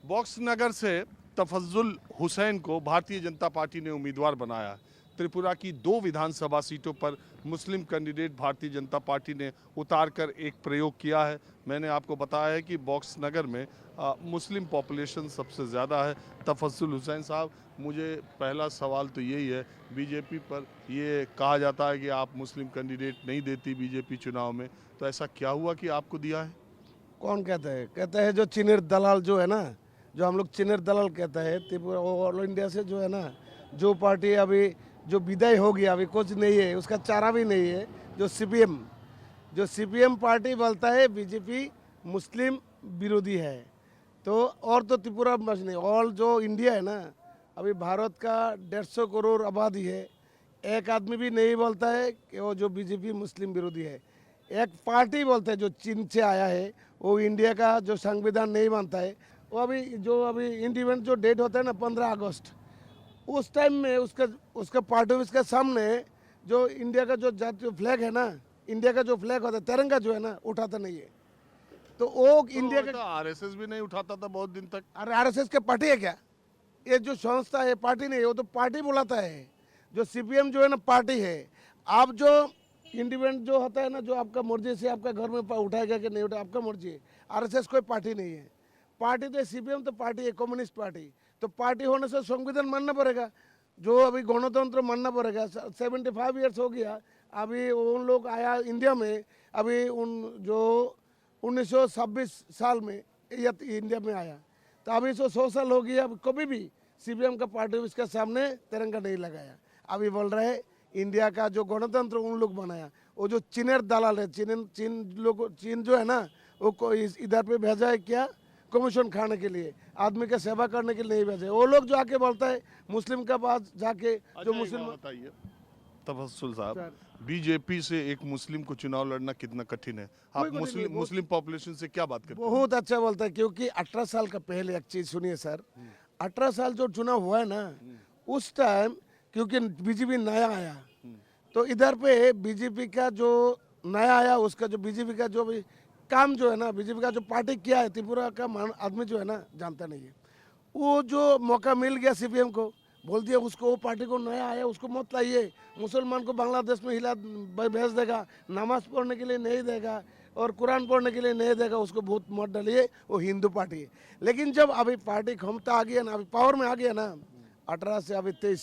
बॉक्सनगर से तफज्जुल हुसैन को भारतीय जनता पार्टी ने उम्मीदवार बनाया। त्रिपुरा की 2 विधानसभा सीटों पर मुस्लिम कैंडिडेट भारतीय जनता पार्टी ने उतारकर एक प्रयोग किया है। मैंने आपको बताया है कि बॉक्सनगर में मुस्लिम पॉपुलेशन सबसे ज़्यादा है। तफज्जुल हुसैन साहब, मुझे पहला सवाल तो यही है, बीजेपी पर ये कहा जाता है कि आप मुस्लिम कैंडिडेट नहीं देती बीजेपी चुनाव में, तो ऐसा क्या हुआ कि आपको दिया है? कौन कहता है? कहता है जो चीनेर दलाल जो है ना, जो हम लोग चीनेर दलाल कहता है त्रिपुरा ऑल इंडिया से जो है ना, जो पार्टी अभी जो विदाई हो गया, अभी कुछ नहीं है, उसका चारा भी नहीं है। जो सीपीएम पार्टी बोलता है बीजेपी मुस्लिम विरोधी है। तो और तो त्रिपुरा बस नहीं, ऑल जो इंडिया है ना, अभी भारत का 150 करोड़ आबादी है, एक आदमी भी नहीं बोलता है कि वो जो बीजेपी मुस्लिम विरोधी है। एक पार्टी बोलते हैं जो चीन से आया है, वो इंडिया का जो संविधान नहीं मानता है। वो अभी इंडिपेंडेंस जो डेट होता है ना 15 अगस्त, उस टाइम में उसका पार्टी ऑफिस के सामने जो इंडिया का जो जातीय फ्लैग है ना, इंडिया का जो फ्लैग होता है, तिरंगा जो है ना, उठाता नहीं है। तो वो इंडिया का आरएसएस भी नहीं उठाता था बहुत दिन तक। अरे आरएसएस के पार्टी है क्या? ये जो संस्था है पार्टी नहीं है, वो तो पार्टी बुलाता है। जो सीपीएम जो है ना पार्टी है। आप जो इंडिपेंडेंट जो होता है ना, जो आपका मर्जी से आपका घर में उठाएगा कि नहीं उठाएगा, आपका मर्जी है। आरएसएस कोई पार्टी नहीं है। पार्टी तो सीपीएम तो पार्टी है, कम्युनिस्ट पार्टी। तो पार्टी होने से संविधान मानना पड़ेगा, जो अभी गणतंत्र मानना पड़ेगा। 75 ईयर्स हो गया अभी उन लोग आया इंडिया में। अभी उन जो 1926 साल में इंडिया में आया, तो अभी 100 साल हो गया। अब कभी भी सीपीएम का पार्टी इसके सामने तिरंगा नहीं लगाया। अभी बोल रहे हैं इंडिया का जो गणतंत्र उन लोग बनाया। वो जो चीनेर दलाल है, चीन जो है ना, वो इधर पे भेजा है क्या? कमीशन खाने के लिए, आदमी का सेवा करने के लिए नहीं भेजे। वो लोग जो आके बोलता है मुस्लिम के पास जाके, जो मुस्लिम बताइए तफज्जुल साहब, बीजेपी से एक मुस्लिम को चुनाव लड़ना कितना कठिन है? आप मुस्लिम पॉपुलेशन से क्या बात करते हैं? बहुत अच्छा बोलता है, क्योंकि 18 साल का पहले एक चीज सुनिए सर, 18 साल जो चुनाव हुआ है ना, उस टाइम क्योंकि बीजेपी नया आया, तो इधर पे बीजेपी का जो नया आया, उसका जो बीजेपी का जो भी काम जो है ना, बीजेपी का जो पार्टी किया है, त्रिपुरा का आदमी जो है ना जानता नहीं है। वो जो मौका मिल गया सीपीएम को, बोल दिया उसको, वो पार्टी को नया आया उसको मत लाइए, मुसलमान को बांग्लादेश में हिला भेज देगा, नमाज पढ़ने के लिए नहीं देगा और कुरान पढ़ने के लिए नहीं देगा, उसको बहुत मत डालिए, वो हिंदू पार्टी है। लेकिन जब अभी पार्टी क्षमता आ गया ना, अभी पावर में आ गया ना, 18 से अभी 23,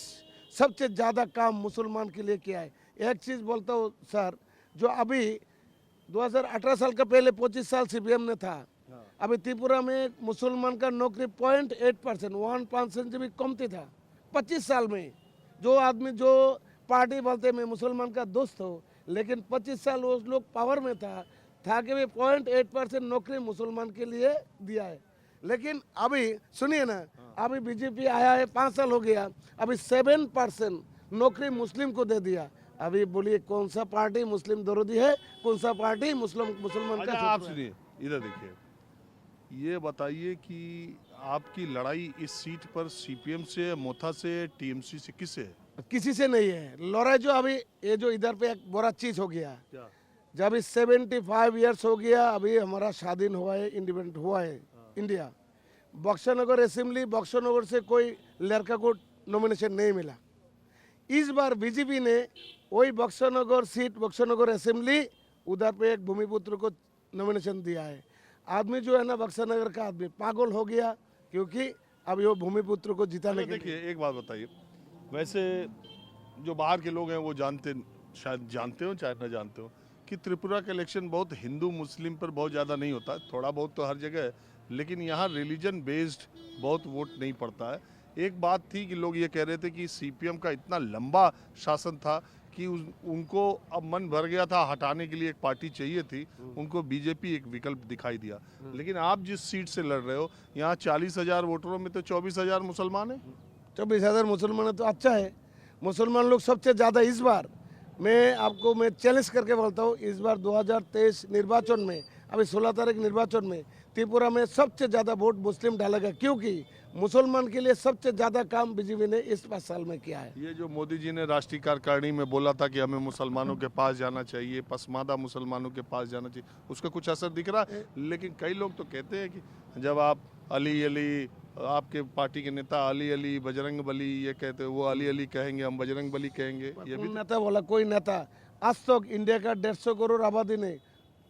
सबसे ज़्यादा काम मुसलमान के लिए किया है। एक चीज़ बोलता हूँ सर, जो अभी 2018 साल का पहले 25 साल सीपीएम ने था, अभी त्रिपुरा में मुसलमान का नौकरी 0.8%, 1% से भी कमती था 25 साल में। जो आदमी जो पार्टी बोलते मैं मुसलमान का दोस्त हो, लेकिन 25 साल वो लोग पावर में था कि भी 0.8% नौकरी मुसलमान के लिए दिया है। लेकिन अभी सुनिए ना, अभी बीजेपी आया है 5 साल हो गया, अभी 7% नौकरी मुस्लिम को दे दिया। अभी बोलिए कौन सा पार्टी मुस्लिम विरोधी है, कौन सा पार्टी मुसलमान का? आप सुनिए, इधर देखिए, ये बताइए कि आपकी लड़ाई इस सीट पर सीपीएम से, मोथा से, टीएमसी से, किससे है? किसी से नहीं है लड़ाई। जो अभी ये जो इधर पे एक बड़ा चीज हो गया, क्या? जब अभी 75 ईयर्स हो गया, अभी हमारा स्वाधीन हुआ है, इंडिपेंडेंट हुआ है इंडिया। बक्सरनगर असेंबली, बक्सरनगर से कोई लड़का को नॉमिनेशन नहीं मिला। इस बार बीजेपी ने वही बक्सरनगर सीट, बक्सरनगर असेंबली, उधर पे एक भूमिपुत्र को नॉमिनेशन दिया है। आदमी जो है ना, बक्सरनगर का आदमी पागल हो गया, क्योंकि अब वो भूमिपुत्र को जिताने के लिए। देखिए, एक बात बताइए, वैसे जो बाहर के लोग हैं वो शायद जानते हो चाहे न जानते हो कि त्रिपुरा का इलेक्शन बहुत हिंदू मुस्लिम पर बहुत ज़्यादा नहीं होता, थोड़ा बहुत तो हर जगह है, लेकिन यहाँ रिलीजन बेस्ड बहुत वोट नहीं पड़ता है। एक बात थी कि लोग ये कह रहे थे कि सीपीएम का इतना लंबा शासन था कि उनको अब मन भर गया था, हटाने के लिए एक पार्टी चाहिए थी, उनको बीजेपी एक विकल्प दिखाई दिया। लेकिन आप जिस सीट से लड़ रहे हो, यहाँ 40,000 वोटरों में तो 24,000 मुसलमान है। 24,000 मुसलमान है तो अच्छा है। मुसलमान लोग सबसे ज़्यादा इस बार, मैं चैलेंज करके बोलता हूँ, इस बार 2023 निर्वाचन में, अभी 16 तारीख निर्वाचन में त्रिपुरा में सबसे ज़्यादा वोट मुस्लिम डालेगा, क्योंकि मुसलमान के लिए सबसे ज़्यादा काम बीजेपी ने इस 5 साल में किया है। ये जो मोदी जी ने राष्ट्रीय कार्यकारिणी में बोला था कि हमें मुसलमानों के पास जाना चाहिए, पसमानदा मुसलमानों के पास जाना चाहिए, उसका कुछ असर दिख रहा है? लेकिन कई लोग तो कहते हैं कि जब आप अली अली, आपके पार्टी के नेता अली अली बजरंग बली ये कहते हैं, वो अली अली कहेंगे, हम बजरंग बली कहेंगे, ये भी कौन नेता बोला? कोई नेता आज तक इंडिया का 150 करोड़ आबादी ने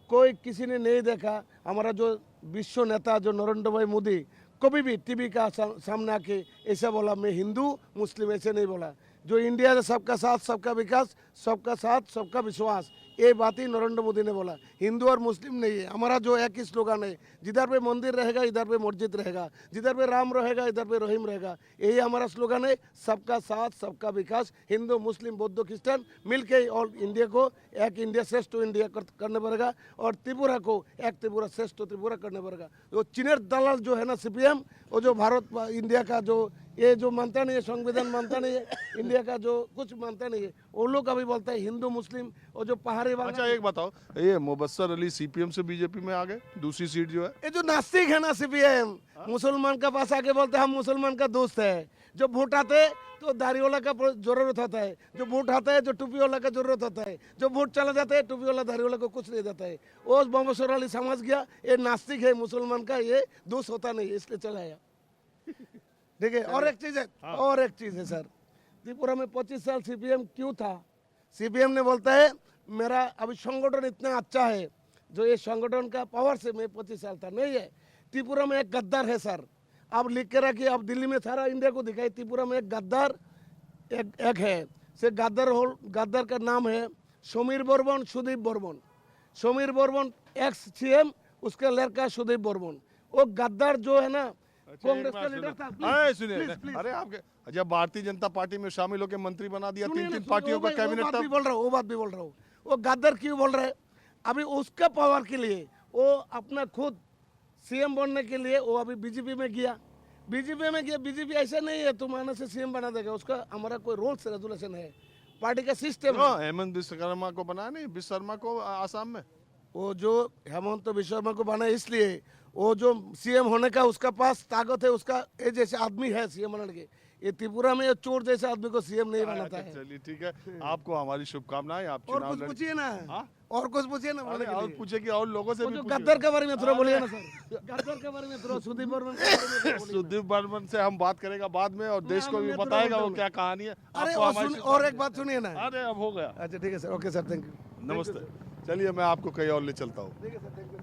कोई किसी ने नहीं देखा। हमारा जो विश्व नेता जो नरेंद्र भाई मोदी कभी भी टीवी का सामने आके ऐसा बोला मैं हिंदू मुस्लिम, ऐसे नहीं बोला। जो इंडिया है सबका साथ सबका विकास, सबका साथ सबका विश्वास, ये बात ही नरेंद्र मोदी ने बोला। हिंदू और मुस्लिम नहीं है, हमारा जो एक ही स्लोगन है, जिधर पे मंदिर रहेगा इधर पे मस्जिद रहेगा, जिधर पे राम रहेगा इधर पे रहीम रहेगा, यही हमारा स्लोगन है। सबका साथ सबका विकास, हिंदू मुस्लिम बौद्ध क्रिश्चियन मिलके और इंडिया को एक इंडिया श्रेष्ठ इंडिया करने पड़ेगा, और त्रिपुरा को एक त्रिपुरा श्रेष्ठ त्रिपुरा करने पड़ेगा। वो चीनेर दलाल जो है ना सीपीएम, वो जो भारत इंडिया का जो ये जो मानता नहीं है, संविधान मानता नहीं है, इंडिया का जो कुछ मानता नहीं है, वो लोग अभी बोलते हैं हिंदू मुस्लिम, और जो पहाड़ी वाला। अच्छा एक बताओ, ये मुबस्सर अली सीपीएम से बीजेपी में आ गए, दूसरी सीट जो है। ये जो नास्तिक है ना सीपीएम, मुसलमान का पास आके बोलते हैं हम मुसलमान का दोस्त है। जो वोट आते तो दाढ़ीवाला का जरूरत होता है, जो वोट आता है जो टोपी वाला का जरूरत होता है, जो वोट चला जाता है टोपी वाला दाढ़ीवाला को कुछ नहीं देता है। वो मुबस्सर अली समझ गया ये नास्तिक है, मुसलमान का ये दोस्त होता नहीं, इसलिए चला आया। ठीक है। और एक चीज है, और एक चीज है सर, त्रिपुरा में 25 साल सीपीएम क्यों था? सीपीएम ने बोलता है मेरा अभी संगठन इतना अच्छा है, जो ये संगठन का पावर से मैं 25 साल था। नहीं है, त्रिपुरा में एक गद्दार है सर, आप लिख के रखिए, आप दिल्ली में सारा इंडिया को दिखाई, त्रिपुरा में एक गद्दार एक है। से गद्दार का नाम है समीर बर्मन, सुदीप बर्मन। समीर बर्मन एक्स सीएम, उसका लड़का सुदीप बर्मन। वो गद्दार जो है ना कांग्रेस का लीडर था। अरे सुनिए, अरे आपके जब भारतीय जनता पार्टी में शामिल होकर मंत्री बना दिया, तीन पार्टियों का कैबिनेट था। वो बात भी बोल रहा हूँ, वो गद्दार क्यों बोल रहे? अभी उसका पावर के लिए वो अपना खुद सीएम बनने के लिए वो अभी बीजेपी में गया। बीजेपी ऐसा नहीं है तुम आने से सीएम बना देगा, उसका हमारा कोई रूल्स रेगुलेशन है, पार्टी का सिस्टम है। हेमंत विश्वकर्मा को बना नहीं, विश्वकर्मा को आसाम में, वो जो हेमंत विश्वकर्मा को बना इसलिए वो जो सीएम होने का उसका पास ताकत है, उसका ये जैसे आदमी है सीएम बनने के। ये त्रिपुरा में चोर जैसे आदमी को सीएम नहीं बनाता है। चलिए ठीक है, आपको हमारी शुभकामनाएं। आप और कुछ पूछिए ना, और कुछ पूछिए ना, और पूछे कि और लोगों से भी गद्दार के बारे में थोड़ा बोलिए ना सर, गद्दार के बारे में थोड़ा, सुदीप बर्मन सुदीप बर्मन से हम बात करेंगे बाद में, और देश को भी बताएगा वो क्या कहानी है। अरे और एक बात सुनिए ना। अरे अब हो गया। अच्छा ठीक है sir, okay sir, thank you, नमस्ते। चलिए मैं आपको कहीं और ले चलता हूँ। ठीक है सर, थैंक यू।